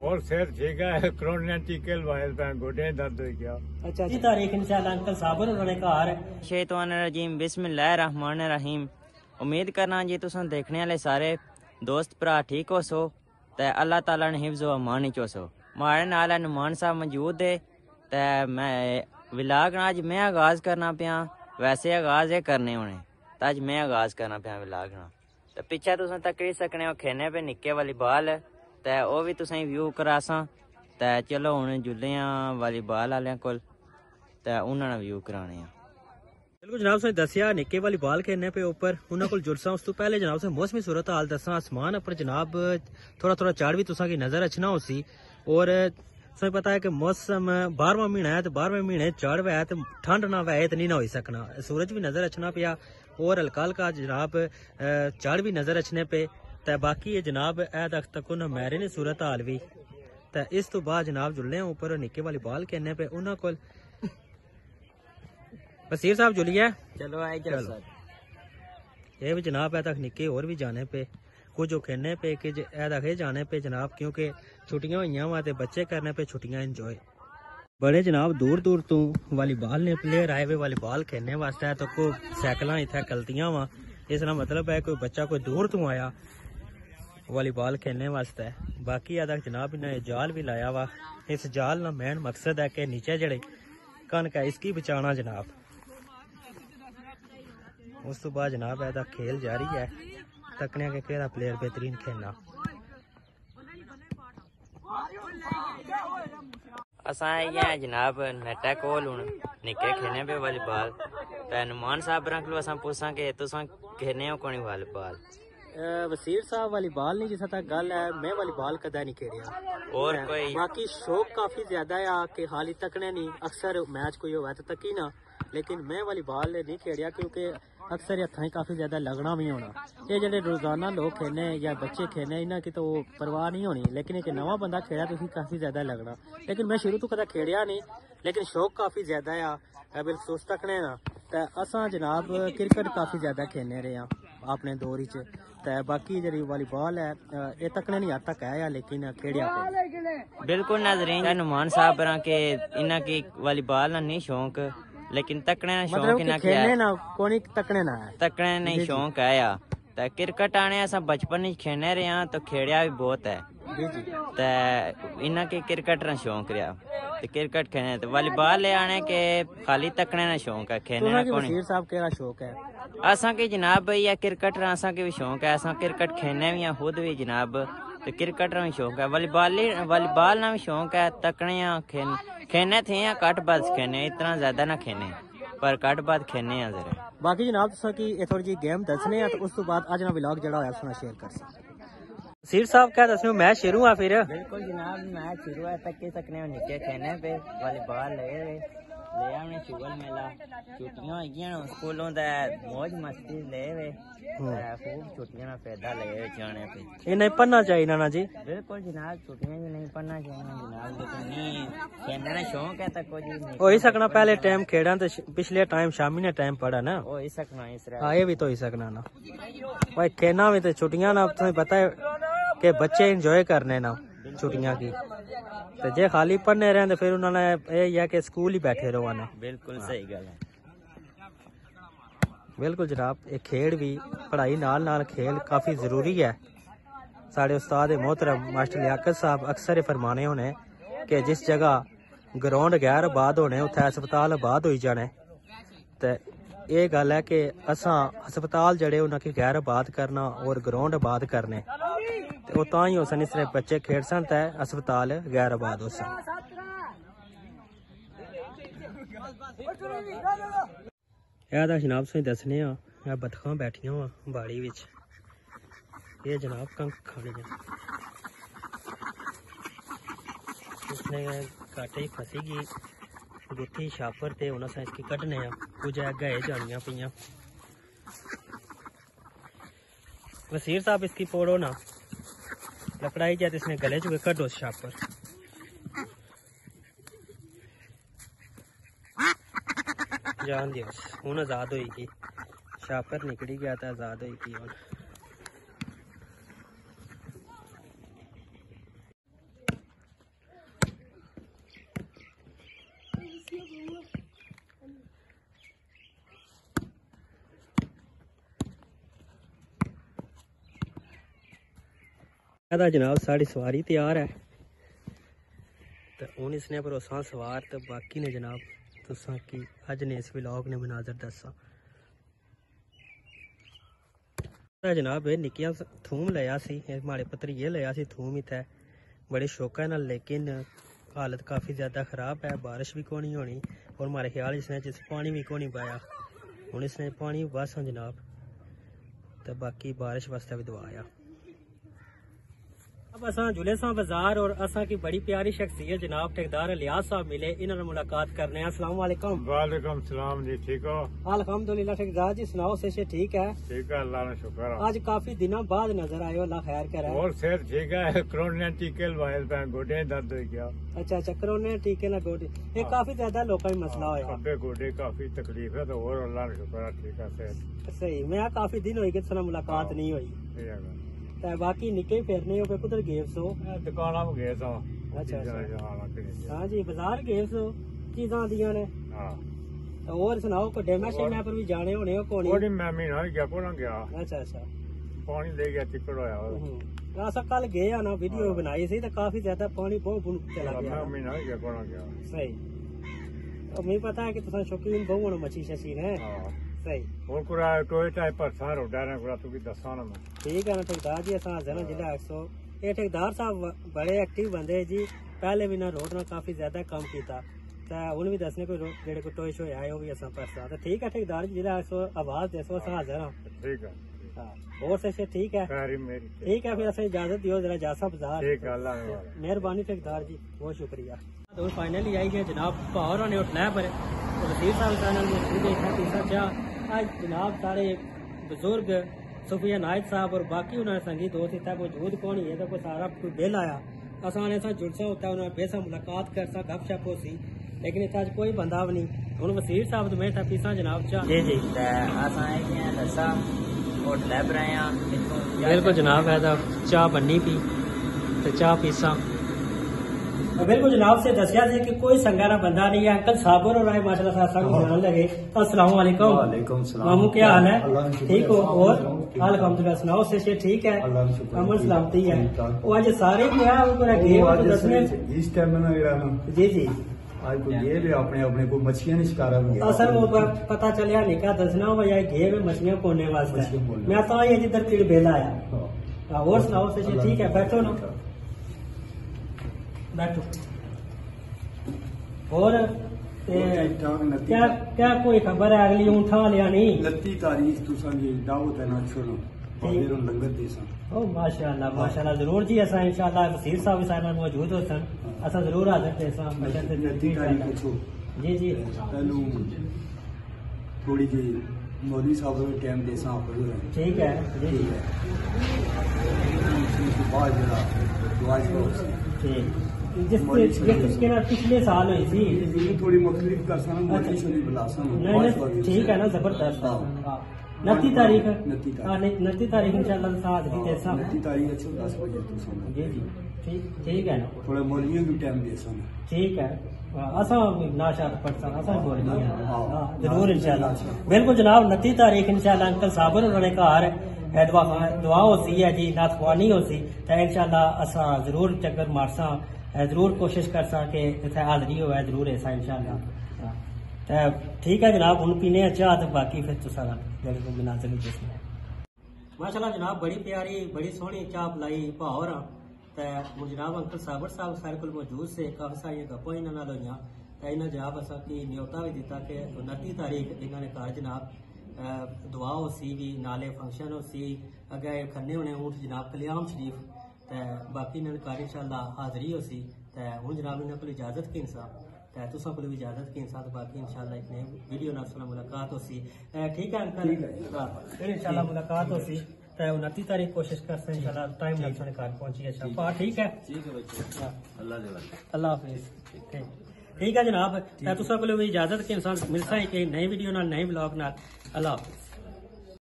और सर ठीक है कोरोना टीके लवाए पे गोडे दर्द हो गया। अच्छा जी तारीख इंशाल्लाह अंकल साबर उन्होंने घर शैतानिर रजीम बिस्मिल्लाहिर रहमानिर रहीम। उम्मीद करना जी तुम देखने वाले सारे दोस्त भरा ठीक हो सो ते अल्लाह ताला ने हिफ्ज़ व अमान च सो। मारे नाल नुमान साहब मौजूद है ते मैं विलाग अज मैं आगाज़ करना पिया। वैसे आगाज़ ये करने होने तो अज मैं आगाज़ करना पिया विलाग ना। तो पिछे तुम तकरी सकने हो खेने पे निक्के वाली बाल ते वो भी तुसें व्यू करासा। ते चलो हुण जुल्लियां वाली बाल आलियां कोल ते उन्हां नाल व्यू कराने आ। बिल्कुल जनाब तुसें दस्सिया निक्के वाली बाल खेलने पे ऊपर उन्होंने को जुड़सा। उस तो पहले जनाब से मौसमी सूरत हाल दसा। आसमान पर जनाब थोड़ा थोड़ा चढ़ भी तुसा की नजर अच्छना हो सी। और तुसें पता है कि मौसम 12वां महीना है तो 12वें महीने चढ़ वै तो ठंड ना वै तो नहीं ना हो सकना। सूरज भी नजर अच्छना पिया और हल्का हल्का जनाब चढ़ भी नजर अच्छने पे। ते बाकी जनाब ए तक मैरे ने सूरत हाल भी। ते इस तो बाद जनाब जुड़ने ऊपर निक्के वाली बाल खेलने पे उन्होंने को बसीर साहब जुलिए चलो आए चलो ये भी जनाब है तक निके और भी जाने पे कुछ खेलने पे कि ए जाने पे जनाब क्योंकि छुट्टियां हुई वा ते बच्चे करने पे छुट्टियां इंजॉय बड़े जनाब दूर दूर तो वालीबाल ने प्लेयर आए हुए वालीबाल खेलने वास्ते। तो को सैकल इतने कलतियां वा इसका मतलब है कोई बच्चा कोई दूर तो आया वालीबाल खेलने वास्ते। बाकी अदा जनाब इन्हें जाल भी लाया वा। इस जाल का मेन मकसद है कि नीचे जड़े कनक है इसकी बचाना जनाब। उस तो बाद जनाब है खेल जारी है तकने के केड़ा प्लेयर बेहतरीन खेलना। असा ये जनाब नेटा कोल हुन निके खेलने पे वालीबाल ते नुमान साहब रखलो असा पूछा कि तुसा खेलने हो कोनी वालीबाल। वसीर साहब वालीबाल नहीं जिसा तक गल है मैं वालीबाल कदा नहीं खेलिया और कोई बाकी शौक काफी ज्यादा है कि हाली तकने नहीं अक्सर मैच कोई होगा तो तकी ना। लेकिन मैं वालीबाल नहीं खेलिया क्योंकि अक्सर हथा काफी ज्यादा लगना भी होना। ये जेडे रोजाना लोग खेलने या बच्चे खेलने इन्हों की तो परवाह नहीं होनी। लेकिन एक नवा बंदा खेलिया तो काफी ज्यादा लगना। लेकिन मैं शुरू तो कदा खेलिया नहीं लेकिन शौक काफी ज्यादा है बिल्कुल तकने ना। तो असा जनाब क्रिकेट काफी ज्यादा खेलने रहे हैं अपने दौर च। बाकी जी वालीबाल है ये तकने नहीं तक है लेकिन खेड़िया बिल्कुल नाज़रीन नुमान साहब के इन्ना की वालीबाल ना नहीं शौक लेकिन तकने ना शौक इन्ना की है ना कोनी तकने ना है तकने नहीं शौक है या ते क्रिकेट आने असा बचपन में खेलने रहे हैं तो खेड़िया भी बहुत है ते इन्ना की क्रिकेट ना शौक रहा ते क्रिकेट खेलने ते वालीबाल ले आने के खाली तकने ना शौक है खेलने ना कोनी। वसीर साहब केड़ा शौक है असा के जनाब भैया क्रिकेट असा के भी शौक है असा क्रिकेट खेलने भी खुद भी जनाब तो क्रिकेट भी शौक है वालीबाल ना भी शौक है तकने खेलने थे या कट बद खेलने इतना ज्यादा ना खेलने पर कट बद खेलने जरा। बाकी जनाब तुसा की थोड़ी जी गेम दसने तो उस तो बाद अज ना व्लॉग जड़ा होया सुना शेयर कर सकते। वसीर साहब क्या दसने मैच शुरू है फिर बिल्कुल जनाब मैच शुरू है तक सकने निके खेलने पे वालीबाल ले आने शुगल मेला छुट्टियां होगी स्कूलों मौज मस्ती ले खूब छुट्टियां ना फायदा ले जाने पे ये नहीं पढ़ना चाहिए ना जी। बिल्कुल जनाब छुट्टियां भी नहीं पढ़ना चाहिए जनाब लेकिन नहीं खेलने का शौक है तक कुछ नहीं हो ही सकना पहले टाइम खेड़ा तो पिछले टाइम शामी ने टाइम पढ़ा ना हो ही सकना इस हाँ ये भी तो ही सकना ना भाई खेलना भी तो छुट्टियां ना तुम्हें पता है कि बच्चे एंजॉय करने ना छुट्टियां की तो जे खाली पढ़ने रहे तो फिर उन्होंने यही है कि स्कूल ही बैठे रहो ना। बिल्कुल सही गल है बिल्कुल जनाब एक खेल भी पढ़ाई नाल खेल काफी जरूरी है। साढ़े उस्ताद मोहतरम मास्टर लियाकत साहब अक्सर फरमाने होने कि जिस जगह ग्राउंड गैर आबाद होने उत्थे हस्पताल आबाद हो जाने। तो ये गल है कि असा हस्पताल जड़े उन्हें गैर आबाद करना और ग्राउंड आबाद करने तो तां ही हो सन इस तरह बच्चे खेड सन ते हस्पताल गैर आबाद हो सन। जनाब तुसें दसने बतखां बैठियां वा बाड़ी विच ये जनाब कंक खाने इसने काटे ही फसी गई गुत्थी छापर ते हुन असां इसकी कड्ढने कुछ गए जानियां पियां। वसीर साहब इसकी पोड़ो ना लकड़ाई जाए इसने गले चुके कड्डो छापर जान दियो हूं आजाद होगी छापर निकली गया तो आजाद होगी हूं। ਇਹਦਾ ਜਨਾਬ ਸਾਡੀ ਸਵਾਰੀ ਤਿਆਰ ਹੈ ਤੇ ਹੁਣ ਇਸਨੇ ਭਰੋਸਾ ਸਵਾਰ ਤੇ ਬਾਕੀ ਨੇ ਜਨਾਬ ਤੁਸਾਂ ਕੀ ਅੱਜ ਨੇ ਇਸ ਵਲੌਗ ਨੇ ਮਨਾਜ਼ਰ ਦੱਸਾਂ जनाब ये निक्कियां थूम लिया सी माड़े पतरिये लिया सी थूम इत्थे बड़े शौका नाल लेकिन हालत काफ़ी ज़्यादा ख़राब है बारिश भी कोनी होनी और हमारे ख्याल इसने जिस पानी भी कोनी पाया हुण इसने पानी बस जनाब तो बाकी बारिश वास्ते भी दवाया अब असा जुले सा बाजार और असा की बड़ी प्यारी शख्सियत जनाब ठेकेदार इलियास साहब मिले इन्होंने मुलाकात करने हैं। अस्सलाम वालेकुम। वालेकुम सलाम जी, ठीक हो? अल्हम्दुलिल्लाह ठेकेदार जी सुनाओ से ठीक है? ठीक है, अल्लाह का शुक्र है। आज काफी दिनों बाद नजर आए, अल्लाह खैर करे। और सेहत ठीक है? कोरोना टीके लवाए पे गोडे दर्द हो गया। अच्छा कोरोना टीके ना गोडे ये काफी ज्यादा लोगों का मसला होया। खब्बे गोडे काफी तकलीफ है तो और अल्लाह का शुक्र है ठीक है सेहत सही। मैं काफी दिन हो गए थे मुलाकात नहीं हुई ते बाकी निके फिरने हो कुधर गए सो? दुकाना में गए सो। अच्छा हाँ जी बाजार गए सो चीजा दियां ने। और सुनाओ को डेमा शेमा पर भी जाने होने हो कोनी? कोनी मैं महीना गया को ना गया। अच्छा पानी ले गया चिकड़ होया। असा कल गए ना वीडियो बनाई सी तो काफी ज्यादा पानी बहुत चला गया। मैं महीना गया को ना गया। सही। और मुझे पता है कि तुम शौकीन बहु हो मच्छी शशीन है। सही। और कुरा टोए टाइप पर सार उड़ाने कुरा तू भी दसा ना मैं। ठीक है ना ठेकेदार जी असा जना जिला 100 ये ठेकेदार साहब बड़े एक्टिव बंदे जी पहले भी ना रोड ना काफी ज्यादा काम किया उन भी दसने कोई जेड़े कोई टोए शोए आए वो भी असा परसा तो ठीक है ठेकेदार जी जिला 100 आवाज दसो असा हाजिर हां। ठीक है हां और से ठीक है ठीक है फिर असा इजाजत दियो जरा जासा बाजार। ठीक है अल्लाह मेहरबानी ठेकेदार जी बहुत शुक्रिया। तो फाइनली आई गए जनाब पावर ने उठना पर वजीर साहब का नाम देखा तीसरा चाह आज जनाब सारे बुजुर्ग सुफिया नायद साहब और बाकी उन्होंने संगी दोस्त इतना मौजूद कौन ही है तो कोई सारा कोई बिल आया असाने सा जुड़सा होता है उन्होंने बेसा मुलाकात कर सा गप शप हो सी लेकिन इतना कोई बंदा भी नहीं हूँ वसीर साहब तो मैं था पीसा जनाब चाह जी जी बिल्कुल जनाब है चाह बननी पी तो चाह पीसा बिल्कुल जनाब से दसिया कि कोई संगारा बंदा नहीं है अंकल साबर और आए माशाल्लाह साहब जान लगे। अस्सलाम वालेकुम। वालेकुम सलाम। मामू क्या हाल है? ठीक हो? और अल्हम्दुलिल्लाह सुनाओ से ठीक है? अमन सलामती है वो आज सारे क्या इस टाइम जी जी आज कोई ये भी अपने अपने को मछलियां नहीं शिकारा सर वो पता चलिया निका दसना वो यार गे में मछलियां पोने वास्ते मैं तो ये जिधर किड़ बेला आया। और सुनाओ से ठीक है? बैठो ना बैठो। और क्या क्या कोई खबर है अगली उठा लिया नहीं? 29 तारीख तुसा जी दावत है ना छोड़ो बाहरों लंगर देसा। ओ माशाल्लाह माशाल्लाह जरूर जी असा इंशाल्लाह वसीर साहब भी सारे मौजूद होसन असा जरूर हाजिर देसा। 29 तारीख को जी जी पहलू थोड़ी जी मौलवी साहब को टाइम देसा ठीक है जी बाद जरा दुआ ठीक जिसके ना पिछले साल हुई थी थोड़ी मुख्तलिफ कर ठीक है ना जबरदस्त 29 तारीख 29 तारीख इंशाल्लाह साथ ही जैसा 29 तारीख 10 बजे जी जी ठीक है ना थोड़ा मौलवियों भी टाइम दे ठीक है असा नाशा पढ़ता असा जरूर इंशाल्लाह बिल्कुल जनाब 29 तारीख इंशाल्लाह अंकल साबर उन्होंने घर दुआ होती है जी नाथवानी होती तो इंशाल्लाह असा जरूर चक्कर मारसा जरूर कोशिश कर सा कि इतने हाजरी हो जरूर ऐसा इंशाल्लाह ठीक है जनाब हूँ पीने चाह तो बाकी फिर तुसा मुनाजर जिसमें माशाल्लाह जनाब बड़ी प्यारी बड़ी सोहनी चाह पिलाई भावर तो जनाब अंकल साबर साहब सारे को मौजूद से काफी सारिया गप्पां इन्होंने होइयां इन्हें जनाब असा की न्योता भी दिता कि 29 तारीख इन्होंने घर जनाब दुआ हो सी भी नाले फंक्शन हो सी अगे खन्ने होने ऊँट जनाब कल्याम शरीफ तो बाकी इन्होंने घर इंशाल्लाह हाजरी हो सी तो हूँ जनाब इन्होंने को इजाजत की इंसान तो तुसा को भी इजाजत की इंसान बाकी इंशाल्लाह एक नए वीडियो नाल सुना मुलाकात हो सी ठीक है अंकल फिर इंशाल्लाह मुलाकात हो सी तो 29 तारीख कोशिश करते हैं इंशाल्लाह टाइम लग घर पहुंची अच्छा ठीक है अल्लाह हाफिज ठीक है जनाब तुसा को भी इजाजत की इंसान मिलता है कि नई वीडियो नाल नए ब्लॉग नाल अल्लाह हाफिज।